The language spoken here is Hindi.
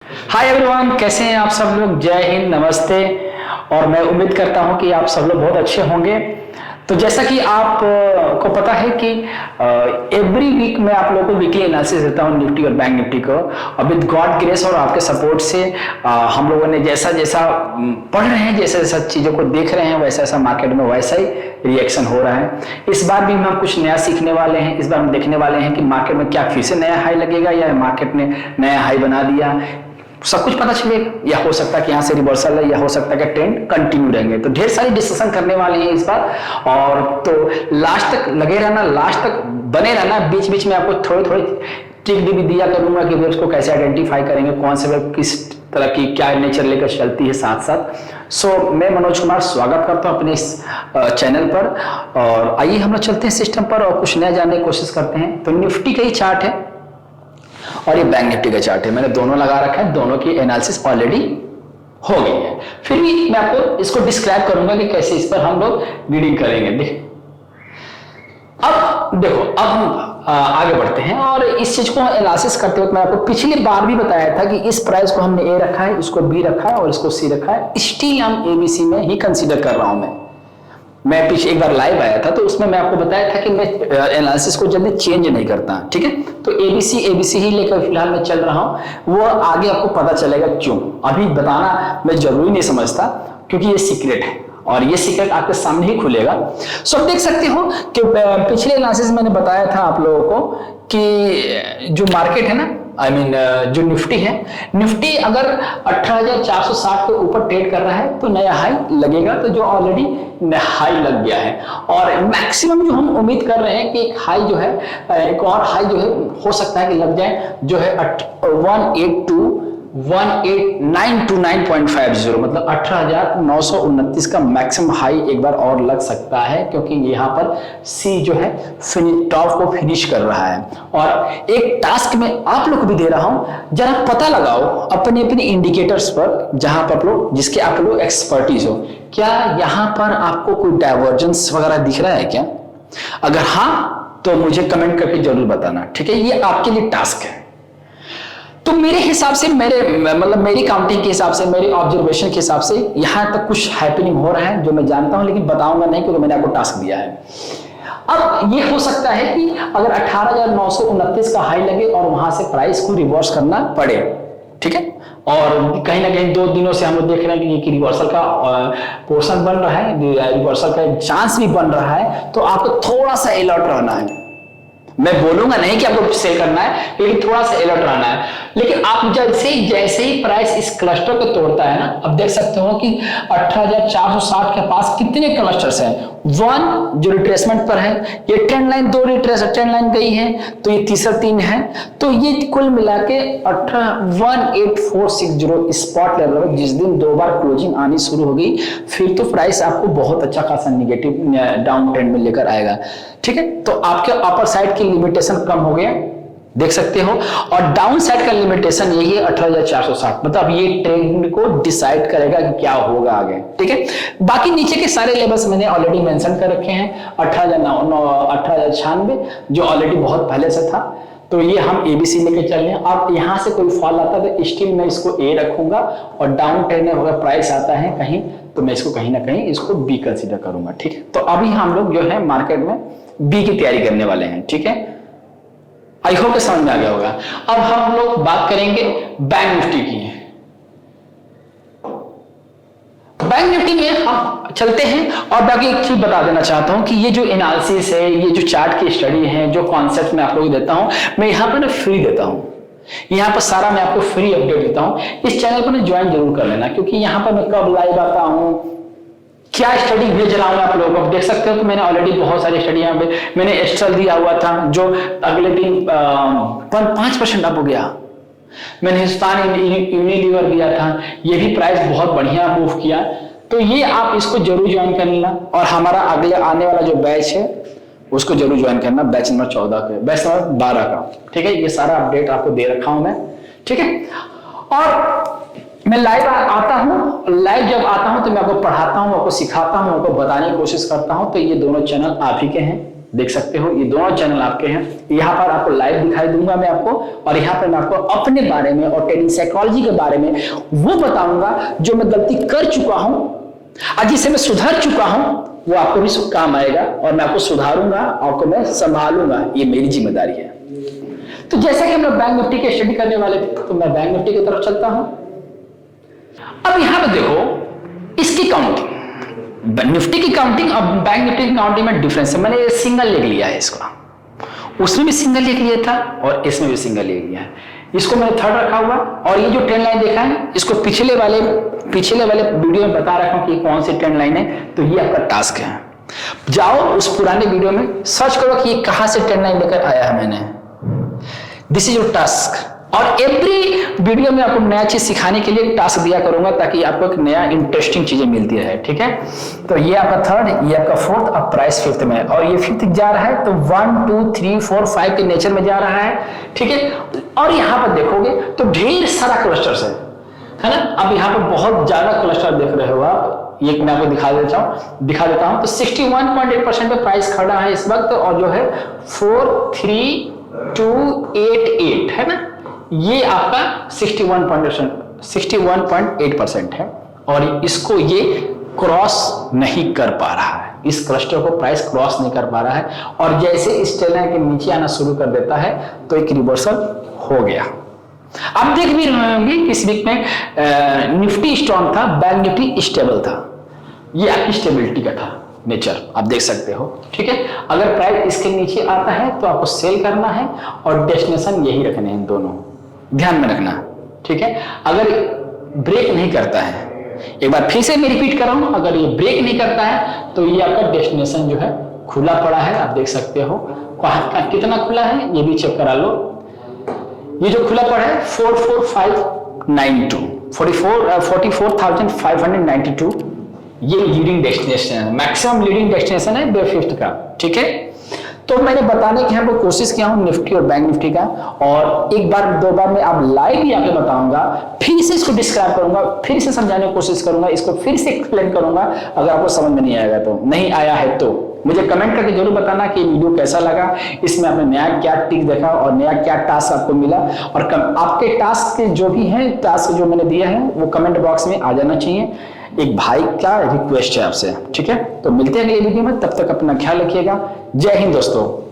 हाय एवरीवन, कैसे हैं आप सब लोग। जय हिंद, नमस्ते। और मैं उम्मीद करता हूं कि आप सब लोग बहुत अच्छे होंगे। तो जैसा कि आप को पता है कि एवरी वीक मैं आप लोगों को वीकली एनालिसिस देता हूं निफ्टी और बैंक निफ्टी को। और विद गॉड ग्रेस और आपके सपोर्ट से हम लोगों ने जैसा जैसा पढ़ रहे हैं, जैसा जैसा चीज़ों को देख रहे हैं, वैसा वैसा मार्केट में वैसा ही रिएक्शन हो रहा है। इस बार भी हम कुछ नया सीखने वाले हैं। इस बार हम देखने वाले हैं कि मार्केट में क्या फिर से नया हाई लगेगा या मार्केट ने नया हाई बना दिया। सब कुछ पता चलेगा, या हो सकता है कि यहाँ से रिवर्सल है, या हो सकता है कि ट्रेंड कंटिन्यू रहेंगे। तो ढेर सारी डिस्कशन करने वाले हैं इस बार। और तो लास्ट तक लगे रहना, लास्ट तक बने रहना। बीच बीच में आपको थोड़ी थोड़ी ट्रिक भी दिया करूंगा कि वेब्स को कैसे आइडेंटिफाई करेंगे, कौन से वेब किस तरह की क्या नेचर लेकर चलती है साथ साथ। मैं मनोज कुमार स्वागत करता हूं अपने इस चैनल पर। और आइए हम लोग चलते हैं सिस्टम पर और कुछ नया जानने की कोशिश करते हैं। तो निफ्टी का ही चार्ट है और ये बैंक निफ्टी का चार्ट है। मैंने दोनों लगा रखा है, दोनों की एनालिसिस ऑलरेडी हो गई है। फिर भी मैं आपको इसको डिस्क्राइब करूंगा कि कैसे इस पर हम लोग रीडिंग करेंगे। अब देखो, अब हम आगे बढ़ते हैं और इस चीज को एनालिसिस करते वक्त मैं आपको पिछली बार भी बताया था कि इस प्राइस को हमने ए रखा है, इसको बी रखा है और इसको सी रखा है। स्टिल हम एबीसी में ही कंसीडर कर रहा हूं। मैं पीछे एक बार लाइव आया था तो उसमें मैं आपको बताया था कि मैं एनालिसिस को जल्दी चेंज नहीं करता। ठीक है, तो एबीसी ही लेकर फिलहाल मैं चल रहा हूं। वो आगे आपको पता चलेगा क्यों। अभी बताना मैं जरूरी नहीं समझता, क्योंकि ये सीक्रेट है और ये सीक्रेट आपके सामने ही खुलेगा। सो देख सकते हो कि पिछले एनालिसिस मैंने बताया था आप लोगों को कि जो मार्केट है ना, जो निफ्टी है, निफ्टी अगर 18,460 के ऊपर ट्रेड कर रहा है तो नया हाई लगेगा। तो जो ऑलरेडी हाई लग गया है और मैक्सिमम जो हम उम्मीद कर रहे हैं कि एक हाई जो है, एक और हाई जो है हो सकता है कि लग जाए, जो है 18,929.50, मतलब 18,929 का मैक्सिमम हाई एक बार और लग सकता है, क्योंकि यहाँ पर सी जो है टॉप को फिनिश कर रहा है। और एक टास्क में आप लोग को भी दे रहा हूं, जरा पता लगाओ अपने अपने इंडिकेटर्स पर, जहां पर लोग जिसके आप लोग एक्सपर्टीज हो, क्या यहां पर आपको कोई डाइवर्जेंस वगैरह दिख रहा है क्या? अगर हाँ तो मुझे कमेंट करके जरूर बताना। ठीक है, ये आपके लिए टास्क है। तो मेरे हिसाब से, मेरी काउंटिंग के हिसाब से, मेरे ऑब्जर्वेशन के हिसाब से यहां तक कुछ हैपनिंग हो रहा है जो मैं जानता हूं, लेकिन बताऊंगा नहीं क्योंकि मैंने आपको टास्क दिया है। अब ये हो सकता है कि अगर 18,929 का हाई लगे और वहां से प्राइस को रिवर्स करना पड़े। ठीक है, और कहीं ना कहीं 2 दिनों से हम लोग देख रहे हैं कि रिवर्सल का पोर्शन बन रहा है, रिवर्सल का चांस भी बन रहा है। तो आपको थोड़ा सा अलर्ट रहना है। मैं बोलूंगा नहीं कि आपको सेल करना है, लेकिन थोड़ा सा अलर्ट रहना है। लेकिन आप जैसे ही प्राइस इस क्लस्टर को तोड़ता है ना, अब देख सकते हो कि 18,460 के पास कितने क्लस्टर्स हैं। 1 जो रिट्रेसमेंट पर है, ये ट्रेंड लाइन, 2 ट्रेंड लाइन गई है, तो ये तीसरा 3 है। तो ये कुल मिला के 18,460 स्पॉट लेवल, जिस दिन 2 बार क्लोजिंग आनी शुरू हो गई, फिर तो प्राइस आपको बहुत अच्छा खासा निगेटिव डाउन ट्रेंड में लेकर आएगा। ठीक है, तो आपके अपर साइड की लिमिटेशन कम हो गया, देख सकते हो, और डाउन साइड का लिमिटेशन यही है 18,460। मतलब ये ट्रेंड को डिसाइड करेगा कि क्या होगा आगे। ठीक है, बाकी नीचे के सारे लेवल्स मैंने ऑलरेडी मेंशन कर रखे हैं। 18,096 जो ऑलरेडी बहुत पहले से था, तो ये हम एबीसी लेके चल रहे हैं। अब यहां से कोई फॉल आता है तो स्टिल मैं इसको ए रखूंगा, और डाउन ट्रेंड अगर प्राइस आता है कहीं तो मैं इसको कहीं ना कहीं इसको बी कंसीडर करूंगा। ठीक है, तो अभी हम लोग जो है मार्केट में बी की तैयारी करने वाले हैं। ठीक है, आई होप कि समझ में आ गया होगा। अब हम लोग बात करेंगे बैंक निफ्टी की। बैंक निफ्टी में हम चलते हैं और बाकी एक चीज बता देना चाहता हूं कि ये जो एनालिसिस है, ये जो चार्ट की स्टडी है, जो कॉन्सेप्ट मैं आप लोगों को देता हूं, मैं यहां पर ना फ्री देता हूं। यहां पर सारा मैं आपको फ्री अपडेट देता हूं। इस चैनल पर ना ज्वाइन जरूर कर लेना, क्योंकि यहां पर मैं कब लाइव आता हूं, क्या स्टडी भेज रहा हूं आप लोगों को, देख सकते हो कि मैंने ऑलरेडी बहुत सारी स्टडी यहाँ पे मैंने एस्ट्रल दिया हुआ था, जो अगले दिन 5% अप हो गया। मैंने हिंदुस्तान यूनिलीवर दिया था, ये भी प्राइस बहुत बढ़िया मूव किया। तो ये आप इसको जरूर ज्वाइन कर लेना, और हमारा अगले आने वाला जो बैच है उसको जरूर ज्वाइन करना, बैच नंबर 14 का, बैच नंबर 12 का। ठीक है, ये सारा अपडेट आपको दे रखा हूं मैं। ठीक है, और मैं लाइव आता हूं, लाइव जब आता हूं तो मैं आपको पढ़ाता हूं, आपको सिखाता हूं, आपको बताने की कोशिश करता हूं। तो ये दोनों चैनल आप ही के हैं। देख सकते हो ये दोनों चैनल आपके हैं। यहाँ पर आपको लाइव दिखाई दूंगा मैं आपको, और यहाँ पर मैं आपको अपने बारे में और ट्रेडिंग साइकोलॉजी के बारे में वो बताऊंगा जो मैं गलती कर चुका हूं और जिसे मैं सुधर चुका हूं, वो आपको भी काम आएगा और मैं आपको सुधारूंगा, आपको मैं संभालूंगा, ये मेरी जिम्मेदारी है। तो जैसा कि हम लोग बैंक निफ्टी के स्टडी करने वाले थे, तो मैं बैंक निफ्टी की तरफ चलता हूं। अब यहां पर देखो इसकी काउंटिंग, निफ्टी की काउंटिंग और बैंक निफ्टी की काउंटिंग में डिफरेंस है। मैंने सिंगल लेग लिया है इसको, उसमें भी सिंगल लेग लिया था और इसमें भी सिंगल लेग लिया है। इसको मैंने थर्ड रखा हुआ, और ये जो ट्रेंड लाइन देखा है इसको पिछले वाले वीडियो में बता रखा हूं कि कौन सी ट्रेंड लाइन है। तो ये आपका टास्क है, जाओ उस पुराने वीडियो में सर्च करो कि ये कहां से ट्रेंड लाइन लेकर आया है मैंने। This is your task. और एवरी वीडियो में आपको नया चीज सिखाने के लिए टास्क दिया करूंगा ताकि आपको एक नया इंटरेस्टिंग चीजें मिलती रहे, ठीक है। तो ये आपका थर्ड, ये आपका फोर्थ, अब प्राइस फिफ्थ में, और ये फिफ्थ जा रहा है तो 1 2 3 4 5 के नेचर में जा रहा है, ठीक है। और यहाँ पर देखोगे तो ढेर सारा क्लस्टर्स है ना। अब यहाँ पर बहुत ज्यादा क्लस्टर देख रहे हो आप, ये मैं आपको दिखा देता हूँ। तो 61.8% पे प्राइस खड़ा है इस वक्त, और जो है 43288 है ना, ये आपका 61.8% है, और इसको ये क्रॉस नहीं कर पा रहा है, इस क्लस्टर को प्राइस क्रॉस नहीं कर पा रहा है। और जैसे इस ट्रेंड लाइन के नीचे आना शुरू कर देता है तो एक रिवर्सल हो गया। आप देख भी रहे होंगे इस वीक में निफ्टी स्ट्रॉन्ग था, बैंक निफ्टी स्टेबल था। ये आपकी स्टेबिलिटी का था नेचर, आप देख सकते हो, ठीक है। अगर प्राइस इसके नीचे आता है तो आपको सेल करना है और डेस्टिनेशन यही रखने हैं, दोनों ध्यान में रखना, ठीक है। अगर ब्रेक नहीं करता है, एक बार फिर से मैं रिपीट कर रहा हूं, अगर ये ब्रेक नहीं करता है तो ये आपका डेस्टिनेशन जो है खुला पड़ा है, आप देख सकते हो। कितना खुला है ये भी चेक करा लो, ये जो खुला पड़ा है 44592 44,592, ये लीडिंग डेस्टिनेशन है, मैक्सिमम लीडिंग डेस्टिनेशन है डे फिफ्थ का, ठीक है। तो मैंने बताने की यहाँ पर कोशिश किया हूँ निफ्टी और बैंक निफ्टी का, और एक बार दो बार मैं आप लाइव ही आके बताऊंगा, फिर से इसको डिस्क्राइब करूंगा, फिर से समझाने की कोशिश करूंगा, इसको फिर से एक्सप्लेन करूंगा। अगर आपको समझ में नहीं आएगा तो, नहीं आया है तो मुझे कमेंट करके जरूर बताना कि वीडियो कैसा लगा, इसमें आपने नया क्या टिक देखा और नया क्या टास्क आपको मिला। और आपके टास्क जो भी हैं, टास्क जो मैंने दिया है वो कमेंट बॉक्स में आ जाना चाहिए, एक भाई का रिक्वेस्ट है आपसे, ठीक है। तो मिलते हैं अगले वीडियो में, तब तक अपना ख्याल रखिएगा। जय हिंद दोस्तों।